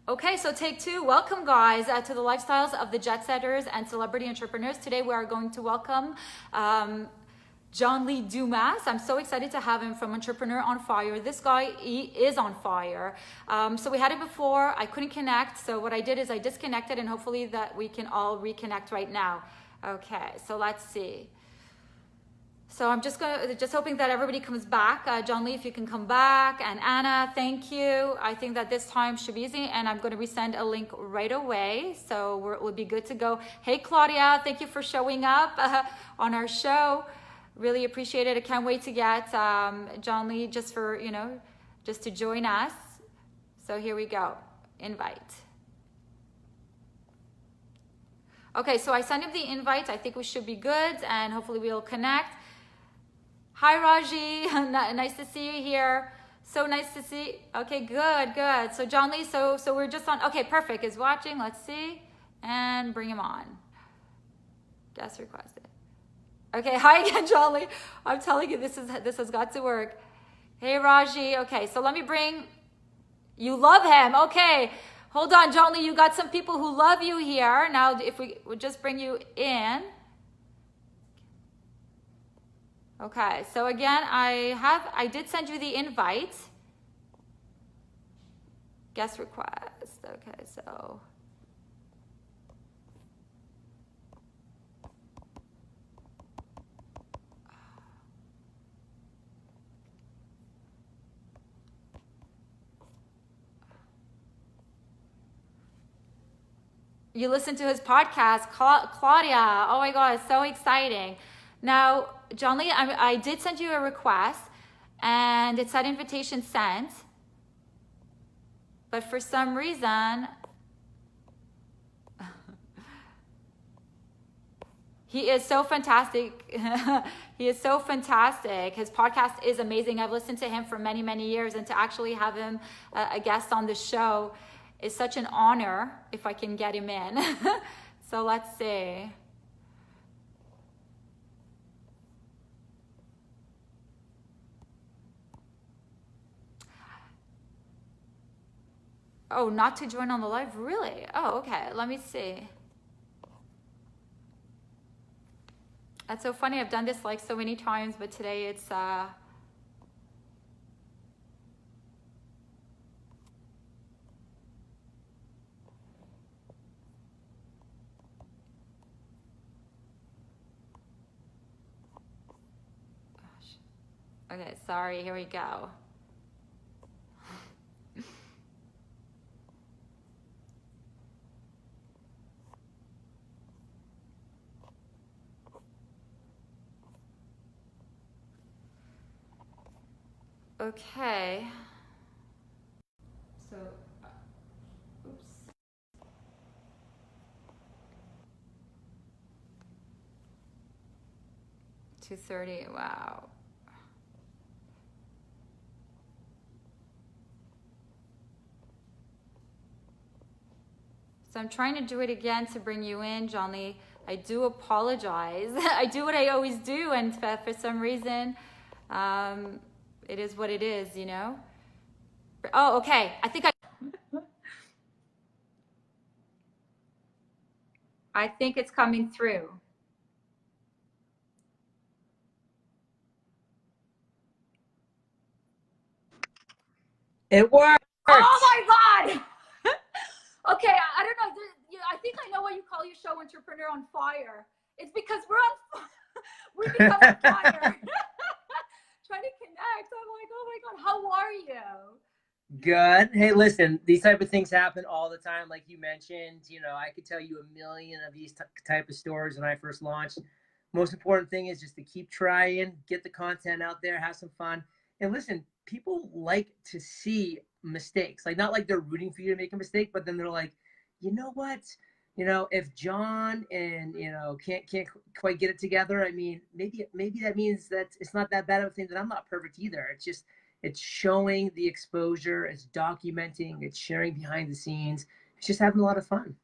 Okay, so take two. Welcome, guys, to the lifestyles of the Jetsetters and Celebrity Entrepreneurs. Today, we are going to welcome JOHN LEE DUMAS. I'm so excited to have him from Entrepreneur on Fire. This guy, he is on fire. So we had it before. I couldn't connect. So what I did is I disconnected, and hopefully that we can all reconnect right now. Okay, so let's see. So I'm just hoping that everybody comes back. JOHN LEE, if you can come back, and Anna, thank you. I think that this time should be easy, and I'm going to resend a link right away. So we'll be good to go. Hey, Claudia, thank you for showing up on our show. Really appreciate it. I can't wait to get JOHN LEE just for, just to join us. So here we go. Invite. Okay, so I sent him the invite. I think we should be good, and hopefully we'll connect. Hi, Raji. Nice to see you here. So nice to see. Okay, good. So JOHN LEE, so we're just on. Okay, perfect. Is watching. Let's see. And bring him on. Guest requested. Okay, hi again, JOHN LEE. I'm telling you, this has got to work. Hey, Raji. Okay, so let me bring. You love him. Okay. Hold on, JOHN LEE. You got some people who love you here. Now, if we would just bring you in. Okay, so again, I did send you the invite. Guest request. Okay, so. You listen to his podcast, Claudia. Oh my God, it's so exciting. Now, JOHN LEE, I did send you a request, and it said invitation sent. But for some reason, he is so fantastic. He is so fantastic. His podcast is amazing. I've listened to him for many, many years, and to actually have him a guest on the show is such an honor if I can get him in. So let's see. Oh, not to join on the live? Really? Oh, okay. Let me see. That's so funny. I've done this like so many times, but today it's okay, sorry. Here we go. Okay. So, oops. $2:30. Wow. So I'm trying to do it again to bring you in, JOHN LEE. I do apologize. I do what I always do, and for some reason, it is what it is, Oh, okay. I think it's coming through. It worked. Oh my God. Okay, I don't know. I think I know why you call your show Entrepreneur on Fire. It's because we become on fire. Trying to connect. I'm like, oh my God, how are you? Good. Hey, listen, these type of things happen all the time. Like you mentioned, I could tell you a million of these type of stories when I first launched. Most important thing is just to keep trying, get the content out there, have some fun. And listen, people like to see mistakes. Like, not like they're rooting for you to make a mistake, but then they're like, you know what? If John and, can't quite get it together, I mean, maybe that means that it's not that bad of a thing, that I'm not perfect either. It's showing the exposure, it's documenting, it's sharing behind the scenes. It's just having a lot of fun.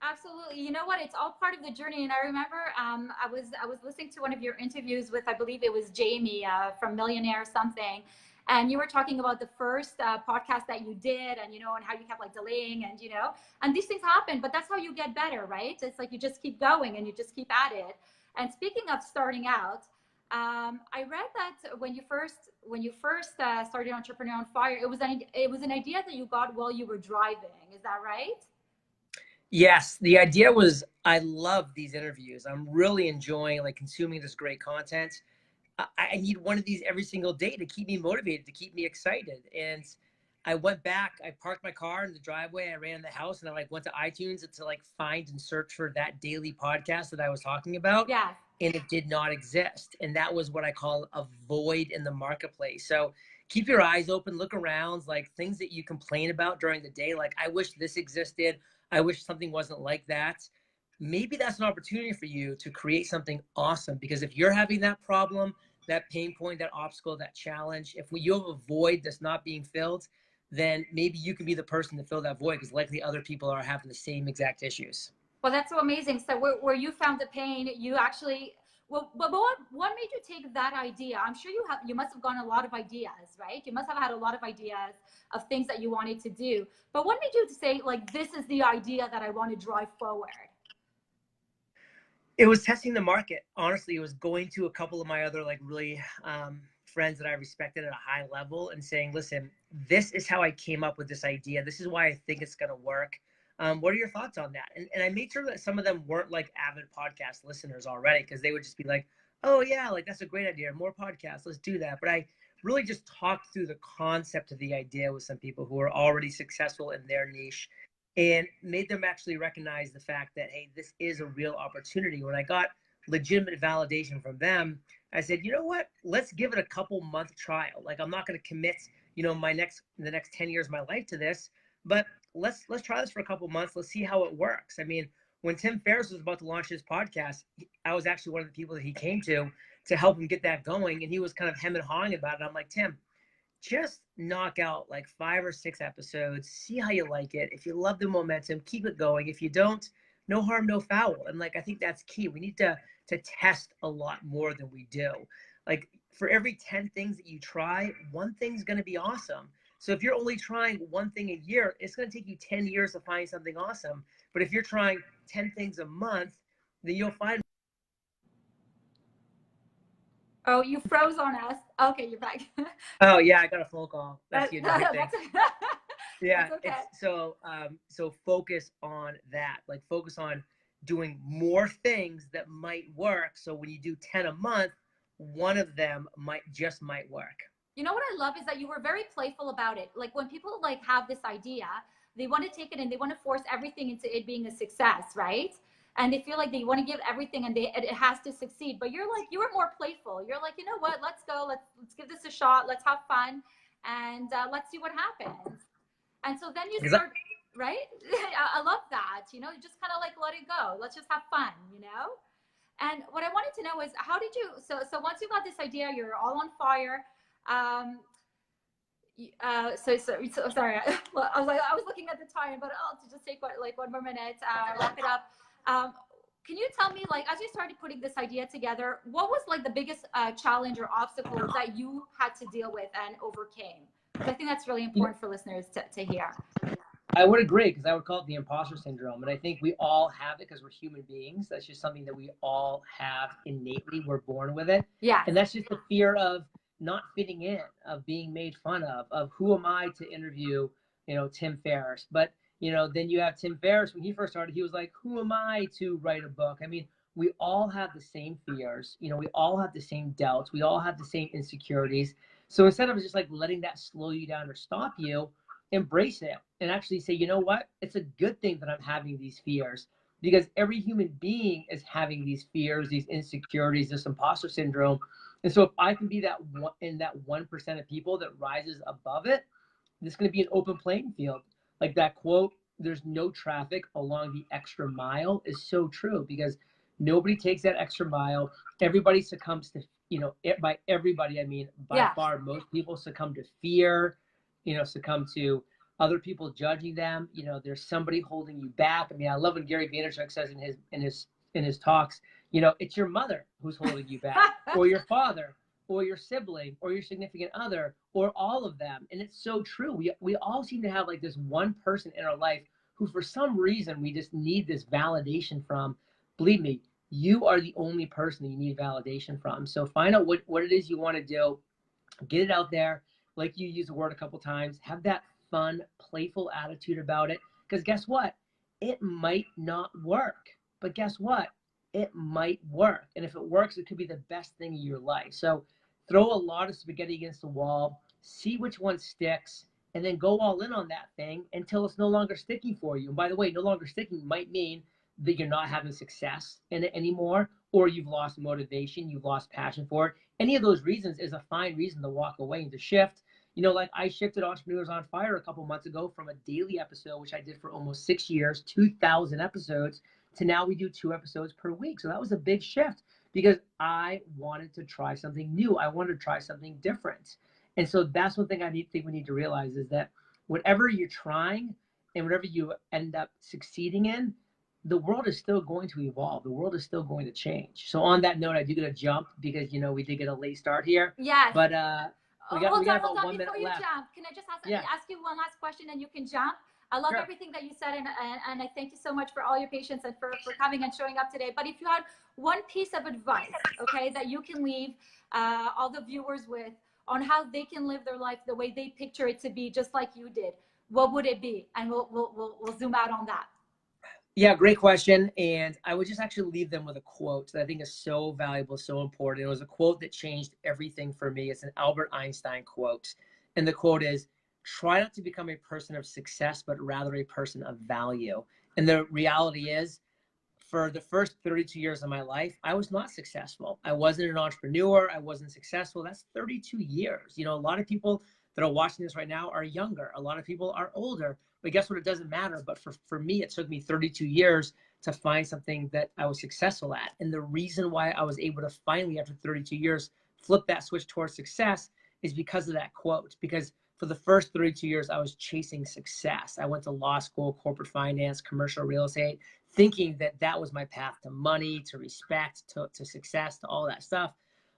Absolutely. You know what? It's all part of the journey. And I remember I was listening to one of your interviews with, I believe it was Jamie from Millionaire something. and you were talking about the first podcast that you did, and and how you kept like delaying, and and these things happen, but that's how you get better, right? It's like you just keep going and you just keep at it. And speaking of starting out, I read that when you first started Entrepreneur on Fire, it was an idea that you got while you were driving. Is that right? Yes, the idea was I love these interviews. I'm really enjoying like consuming this great content. I need one of these every single day to keep me motivated, to keep me excited. And I went back, I parked my car in the driveway, I ran in the house, and I like went to iTunes to like find and search for that daily podcast that I was talking about. Yeah. And it did not exist. And that was what I call a void in the marketplace. So keep your eyes open, look around, like things that you complain about during the day. Like, I wish this existed. I wish something wasn't like that. Maybe that's an opportunity for you to create something awesome, because if you're having that problem, that pain point, that obstacle, that challenge, if you have a void that's not being filled, then maybe you can be the person to fill that void, because likely other people are having the same exact issues. Well, that's so amazing. So where you found the pain, you actually, well, but what made you take that idea? I'm sure you must have gotten a lot of ideas, right? You must have had a lot of ideas of things that you wanted to do. But what made you say, like, this is the idea that I want to drive forward? It was testing the market. Honestly, it was going to a couple of my other like really friends that I respected at a high level and saying, listen, this is how I came up with this idea. This is why I think it's going to work. What are your thoughts on that? And I made sure that some of them weren't like avid podcast listeners already, because they would just be like, oh yeah, like that's a great idea. More podcasts, let's do that. But I really just talked through the concept of the idea with some people who were already successful in their niche, and made them actually recognize the fact that, hey, this is a real opportunity. When I got legitimate validation from them, I said, you know what, let's give it a couple month trial. Like, I'm not going to commit, the next 10 years of my life to this, but let's try this for a couple months. Let's see how it works. I mean, when Tim Ferriss was about to launch his podcast, I was actually one of the people that he came to help him get that going. And he was kind of hem and hawing about it. I'm like, Tim, just knock out like 5 or 6 episodes, see how you like it. If you love the momentum, keep it going. If you don't, no harm, no foul. And like, I think that's key. We need to test a lot more than we do. Like, for every 10 things that you try, one thing's going to be awesome. So if you're only trying one thing a year, it's going to take you 10 years to find something awesome. But if you're trying 10 things a month, then you'll find. Oh, you froze on us. Okay, you're back. Oh yeah, I got a phone call. That's the annoying thing. Yeah. Okay. So focus on that. Like, focus on doing more things that might work. So when you do 10 a month, one of them might work. You know what I love is that you were very playful about it. Like, when people like have this idea, they want to take it and they want to force everything into it being a success, right? And they feel like they want to give everything and it has to succeed. But you were more playful. You're like, you know what? Let's go. Let's give this a shot. Let's have fun, and let's see what happens. And so then you start, right? I love that. You just kind of like let it go. Let's just have fun. And what I wanted to know is, how did you? So once you got this idea, you're all on fire. So sorry. Well, I was looking at the time, but I'll just take one more minute, wrap it up. Can you tell me, like, as you started putting this idea together, what was like the biggest challenge or obstacles that you had to deal with and overcame? Because I think that's really important for listeners to hear. I would agree, because I would call it the imposter syndrome. And I think we all have it because we're human beings. That's just something that we all have innately. We're born with it. Yeah. And that's just the fear of not fitting in, of being made fun of who am I to interview, Tim Ferriss. But, then you have Tim Ferriss, when he first started, he was like, who am I to write a book? I mean, we all have the same fears. We all have the same doubts. We all have the same insecurities. So instead of just like letting that slow you down or stop you, embrace it and actually say, you know what? It's a good thing that I'm having these fears, because every human being is having these fears, these insecurities, this imposter syndrome. And so if I can be that 1% of people that rises above it, it's going to be an open playing field. Like that quote, there's no traffic along the extra mile, is so true, because nobody takes that extra mile. Everybody succumbs to, by everybody, I mean, by far, most people succumb to fear, succumb to other people judging them. There's somebody holding you back. I mean, I love when Gary Vaynerchuk says in his talks, it's your mother who's holding you back, or your father, or your sibling or your significant other or all of them. And it's so true. We all seem to have like this one person in our life who for some reason we just need this validation from. Believe me, you are the only person that you need validation from. So find out what it is you want to do, get it out there. Like you use the word a couple times, have that fun, playful attitude about it. Because guess what? It might not work, but guess what? It might work. And if it works, it could be the best thing in your life. So throw a lot of spaghetti against the wall, see which one sticks, and then go all in on that thing until it's no longer sticking for you. And by the way, no longer sticking might mean that you're not having success in it anymore, or you've lost motivation, you've lost passion for it. Any of those reasons is a fine reason to walk away and to shift. You know, like I shifted Entrepreneurs on Fire a couple months ago from a daily episode, which I did for almost 6 years, 2,000 episodes, to now we do 2 episodes per week. So that was a big shift because I wanted to try something new. I wanted to try something different. And so that's one thing think we need to realize is that whatever you're trying and whatever you end up succeeding in, the world is still going to evolve. The world is still going to change. So on that note, I do get a jump because, you know, we did get a late start here. Yes. But we got about 1 minute before you left. jump, can I just ask you one last question and you can jump? I love Sure. everything that you said, and I thank you so much for all your patience and for coming and showing up today. But if you had one piece of advice, okay, that you can leave all the viewers with on how they can live their life the way they picture it to be, just like you did, what would it be? And we'll zoom out on that. Yeah, great question. And I would just actually leave them with a quote that I think is so valuable, so important. It was a quote that changed everything for me. It's an Albert Einstein quote. And the quote is, try not to become a person of success, but rather a person of value. And the reality is, for the first 32 years of my life, I was not successful. I wasn't an entrepreneur. I wasn't successful. That's 32 years. You know, a lot of people that are watching this right now are younger. A lot of people are older. But guess what? It doesn't matter. But for me, it took me 32 years to find something that I was successful at. And the reason why I was able to finally, after 32 years, flip that switch towards success is because of that quote. Because for the first 32 years, I was chasing success. I went to law school, corporate finance, commercial real estate, thinking that that was my path to money, to respect, to success, to all that stuff.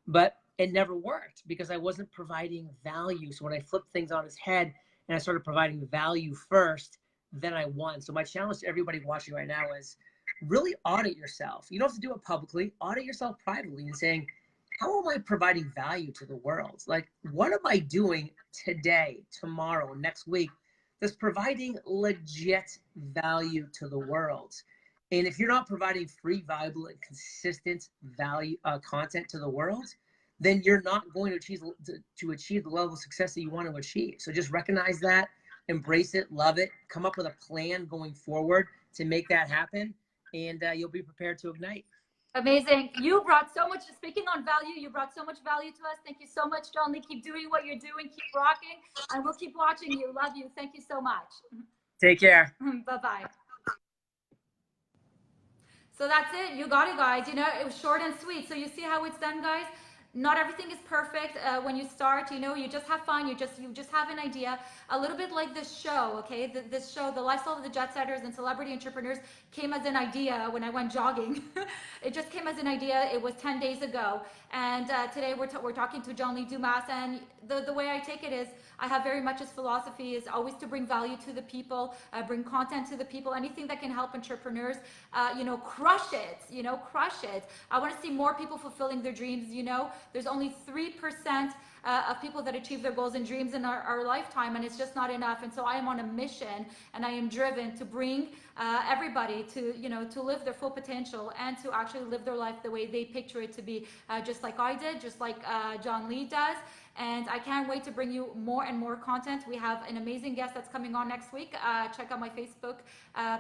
But it never worked because I wasn't providing value. So when I flipped things on its head and I started providing value first, then I won. So my challenge to everybody watching right now is really audit yourself. You don't have to do it publicly. Audit yourself privately and saying, how am I providing value to the world? Like, what am I doing today, tomorrow, next week that's providing legit value to the world? And if you're not providing free, valuable, and consistent value content to the world, then you're not going to achieve the level of success that you want to achieve. So just recognize that, embrace it, love it, come up with a plan going forward to make that happen, and you'll be prepared to ignite. Amazing. You brought so much, speaking on value, you brought so much value to us. Thank you so much, John Lee. Keep doing what you're doing. Keep rocking. And we'll keep watching you. Love you. Thank you so much. Take care. Bye-bye. So that's it. You got it, guys. You know, it was short and sweet. So you see how it's done, guys? Not everything is perfect when you start. You know, you just have fun. You just have an idea. A little bit like this show, okay? This show, The Lifestyle of the Jetsetters and Celebrity Entrepreneurs, came as an idea when I went jogging. It just came as an idea. It was 10 days ago. And today we're talking to John Lee Dumas. And the way I take it is, I have very much his philosophy is always to bring value to the people, bring content to the people, anything that can help entrepreneurs, you know, crush it, crush it. I want to see more people fulfilling their dreams. You know, there's only 3% of people that achieve their goals and dreams in our lifetime, and it's just not enough. And so I am on a mission, and I am driven to bring everybody to, you know, to live their full potential and to actually live their life the way they picture it to be, just like I did, just like John Lee does. And I can't wait to bring you more and more content. We have an amazing guest that's coming on next week. Check out my Facebook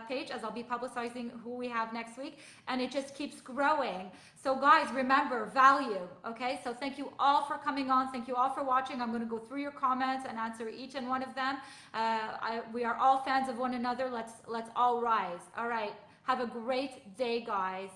page as I'll be publicizing who we have next week. And it just keeps growing. So guys, remember, value, okay? So thank you all for coming on. Thank you all for watching. I'm going to go through your comments and answer each and one of them. We are all fans of one another. Let's all rise. All right. Have a great day, guys.